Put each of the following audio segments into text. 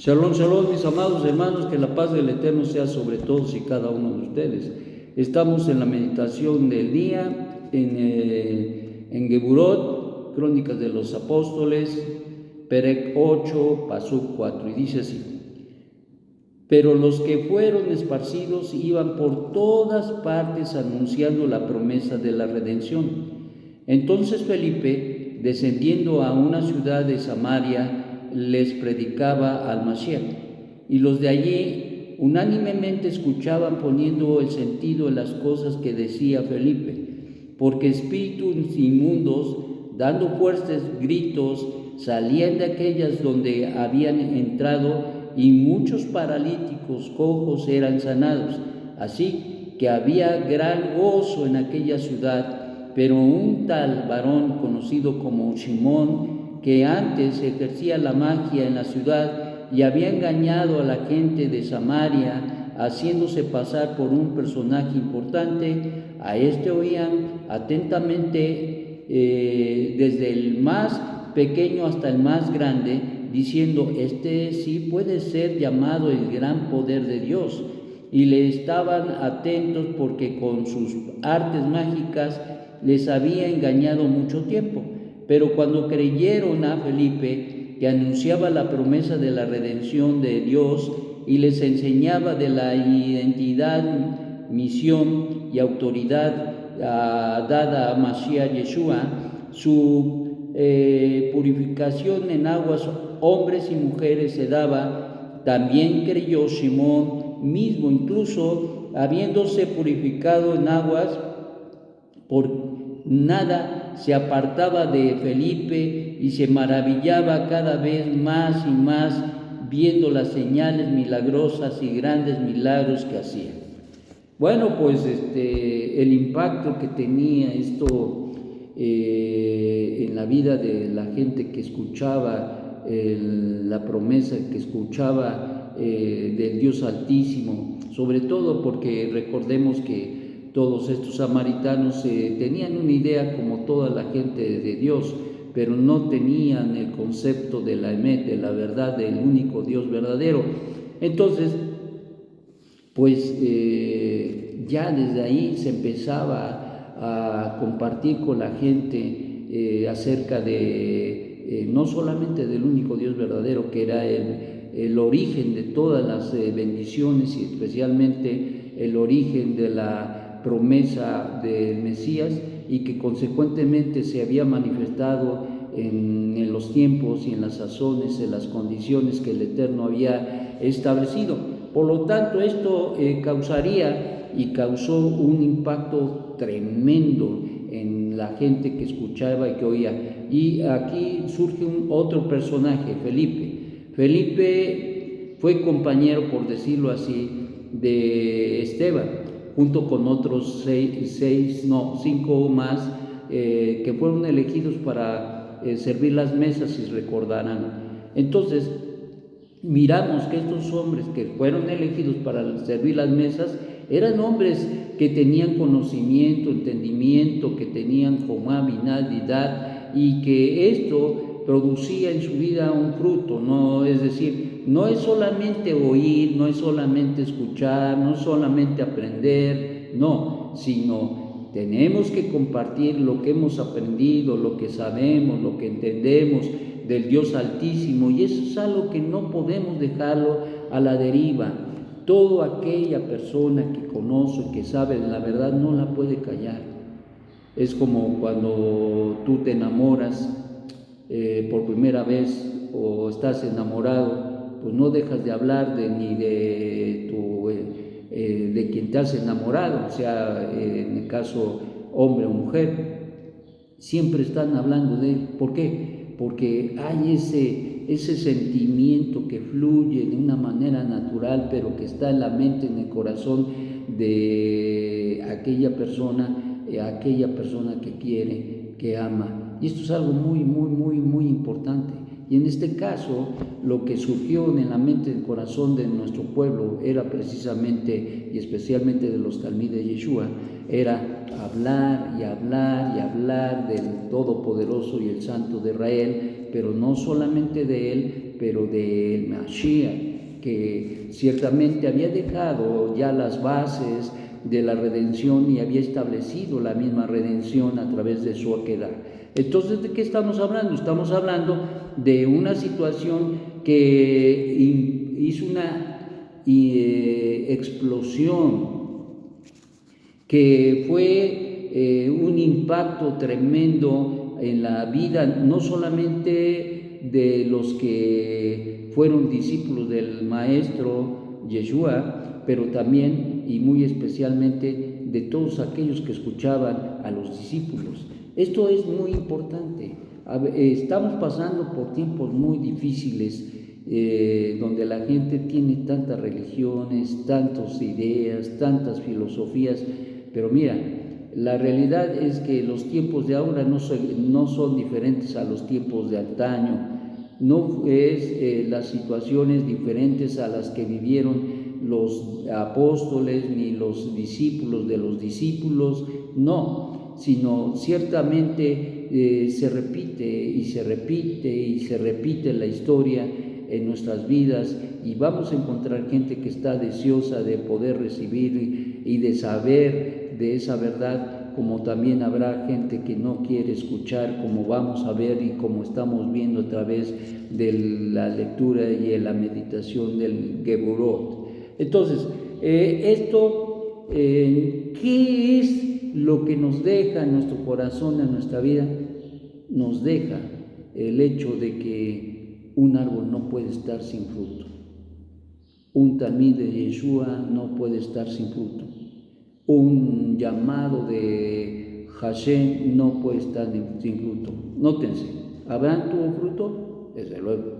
Shalom, shalom, mis amados hermanos, que la paz del Eterno sea sobre todos y cada uno de ustedes. Estamos en la meditación del día, en Geburot, Crónicas de los Apóstoles, Perec 8, Pasuk 4, y dice así: pero los que fueron esparcidos iban por todas partes anunciando la promesa de la redención. Entonces Felipe, descendiendo a una ciudad de Samaria, les predicaba al Mashiach, y los de allí unánimemente escuchaban poniendo el sentido en las cosas que decía Felipe, porque espíritus inmundos, dando fuertes gritos, salían de aquellas donde habían entrado, y muchos paralíticos cojos eran sanados. Así que había gran gozo en aquella ciudad. Pero un tal varón conocido como Simón, que antes ejercía la magia en la ciudad y había engañado a la gente de Samaria, haciéndose pasar por un personaje importante, a este oían atentamente desde el más pequeño hasta el más grande, diciendo: este sí puede ser llamado el gran poder de Dios. Y le estaban atentos porque con sus artes mágicas les había engañado mucho tiempo. Pero cuando creyeron a Felipe, que anunciaba la promesa de la redención de Dios y les enseñaba de la identidad, misión y autoridad dada a Mashiach Yeshua, su purificación en aguas, hombres y mujeres, se daba, también creyó Simón mismo, incluso habiéndose purificado en aguas, por nada se apartaba de Felipe y se maravillaba cada vez más y más viendo las señales milagrosas y grandes milagros que hacía. Bueno, pues el impacto que tenía esto en la vida de la gente que escuchaba la promesa, que escuchaba del Dios Altísimo, sobre todo porque recordemos que todos estos samaritanos tenían una idea como toda la gente de Dios, pero no tenían el concepto de la emet, de la verdad, del único Dios verdadero. Entonces, pues ya desde ahí se empezaba a compartir con la gente acerca de no solamente del único Dios verdadero, que era el origen de todas las bendiciones, y especialmente el origen de la promesa del Mesías, y que consecuentemente se había manifestado en los tiempos y en las sazones, en las condiciones que el Eterno había establecido. Por lo tanto, esto causaría y causó un impacto tremendo en la gente que escuchaba y que oía. Y aquí surge otro personaje, Felipe. Felipe fue compañero, por decirlo así, de Esteban, junto con otros 5 más que fueron elegidos para servir las mesas, si recordarán. Entonces, miramos que estos hombres que fueron elegidos para servir las mesas eran hombres que tenían conocimiento, entendimiento, que tenían jomá, binalidad, y que esto producía en su vida un fruto, ¿no? Es decir, no es solamente oír, no es solamente escuchar, no es solamente aprender, no, sino tenemos que compartir lo que hemos aprendido, lo que sabemos, lo que entendemos del Dios Altísimo, y eso es algo que no podemos dejarlo a la deriva. Toda aquella persona que conoce, que sabe la verdad, no la puede callar. Es como cuando tú te enamoras por primera vez, o estás enamorado, pues no dejas de hablar ni de quien te has enamorado, o sea, en el caso hombre o mujer, siempre están hablando de él. ¿Por qué? Porque hay ese sentimiento que fluye de una manera natural, pero que está en la mente, en el corazón de aquella persona que quiere, que ama. Y esto es algo muy, muy, muy, muy importante. Y en este caso, lo que surgió en la mente y el corazón de nuestro pueblo era precisamente, y especialmente de los talmides de Yeshua, era hablar y hablar y hablar del Todopoderoso y el Santo de Israel, pero no solamente de Él, pero del Mashiach, que ciertamente había dejado ya las bases de la redención y había establecido la misma redención a través de su aquedad. Entonces, ¿de qué estamos hablando? Estamos hablando de una situación que hizo una explosión, que fue un impacto tremendo en la vida, no solamente de los que fueron discípulos del maestro Yeshua, pero también y muy especialmente de todos aquellos que escuchaban a los discípulos. Esto es muy importante. Estamos pasando por tiempos muy difíciles, donde la gente tiene tantas religiones, tantas ideas, tantas filosofías, pero mira, la realidad es que los tiempos de ahora no son diferentes a los tiempos de antaño, no es las situaciones diferentes a las que vivieron los apóstoles ni los discípulos de los discípulos, no, sino ciertamente se repite y se repite y se repite la historia en nuestras vidas, y vamos a encontrar gente que está deseosa de poder recibir y de saber de esa verdad, como también habrá gente que no quiere escuchar, como vamos a ver y como estamos viendo a través de la lectura y de la meditación del Geburot. Entonces, ¿qué es lo que nos deja en nuestro corazón, en nuestra vida? Nos deja el hecho de que un árbol no puede estar sin fruto. Un talmid de Yeshua no puede estar sin fruto. Un llamado de Hashem no puede estar sin fruto. Nótense, ¿Abraham tuvo fruto? Desde luego.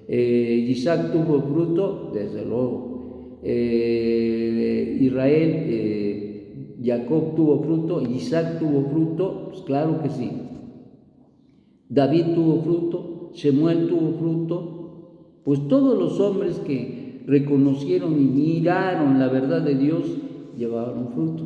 Isaac tuvo fruto, desde luego. Israel, Jacob tuvo fruto, Isaac tuvo fruto, pues claro que sí. David tuvo fruto, Shemuel tuvo fruto, pues todos los hombres que reconocieron y miraron la verdad de Dios llevaron fruto.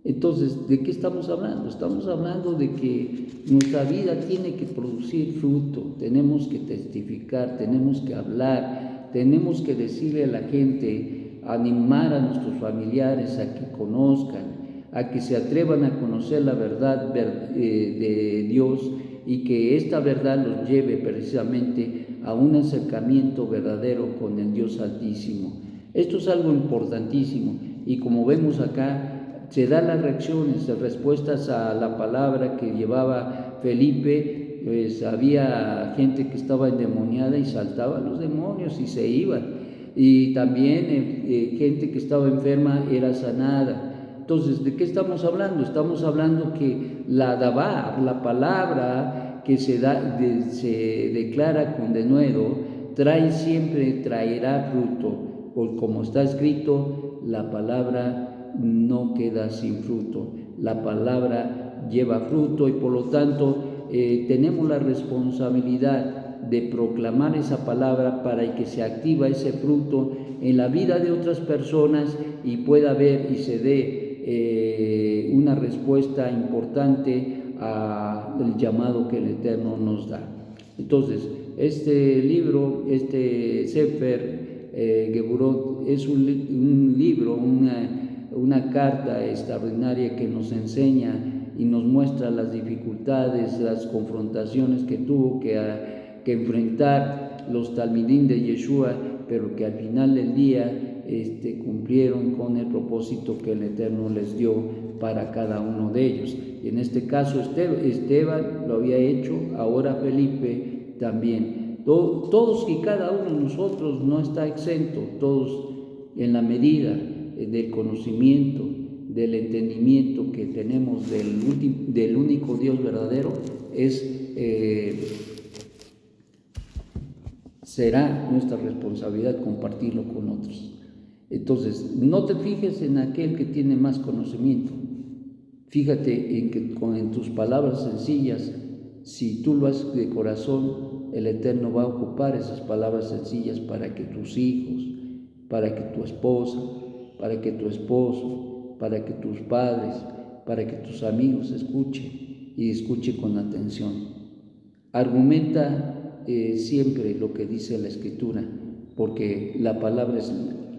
Entonces, ¿de qué estamos hablando? Estamos hablando de que nuestra vida tiene que producir fruto, tenemos que testificar, tenemos que hablar, tenemos que decirle a la gente, animar a nuestros familiares a que conozcan, a que se atrevan a conocer la verdad de Dios, y que esta verdad los lleve precisamente a un acercamiento verdadero con el Dios Altísimo. Esto es algo importantísimo, y como vemos acá, se dan las reacciones, las respuestas a la palabra que llevaba Felipe. Pues había gente que estaba endemoniada y saltaba los demonios y se iban, y también gente que estaba enferma era sanada. Entonces, ¿de qué estamos hablando? Estamos hablando que la dabar, la palabra que se declara con denuedo, traerá fruto, porque como está escrito, la palabra no queda sin fruto, la palabra lleva fruto, y por lo tanto tenemos la responsabilidad de proclamar esa palabra para que se activa ese fruto en la vida de otras personas y pueda haber y se dé una respuesta importante al llamado que el Eterno nos da. Entonces, este libro, este Sefer Geburot, es un libro, una carta extraordinaria que nos enseña y nos muestra las dificultades, las confrontaciones que tuvo que enfrentar los talmidín de Yeshua, pero que al final del día cumplieron con el propósito que el Eterno les dio para cada uno de ellos. Y en este caso Esteban lo había hecho, ahora Felipe también. Todos y cada uno de nosotros no está exento, todos en la medida del conocimiento, del entendimiento que tenemos del único Dios verdadero, será nuestra responsabilidad compartirlo con otros. Entonces, no te fijes en aquel que tiene más conocimiento. Fíjate en que en tus palabras sencillas, si tú lo haces de corazón, el Eterno va a ocupar esas palabras sencillas para que tus hijos, para que tu esposa, para que tu esposo, para que tus padres, para que tus amigos escuchen, y escuchen con atención. Argumenta siempre lo que dice la Escritura, porque la palabra es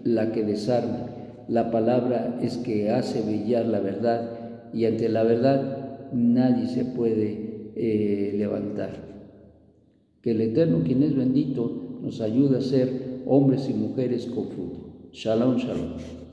la que desarma, la palabra es que hace brillar la verdad, y ante la verdad nadie se puede levantar. Que el Eterno, quien es bendito, nos ayude a ser hombres y mujeres con fruto. Shalom, shalom.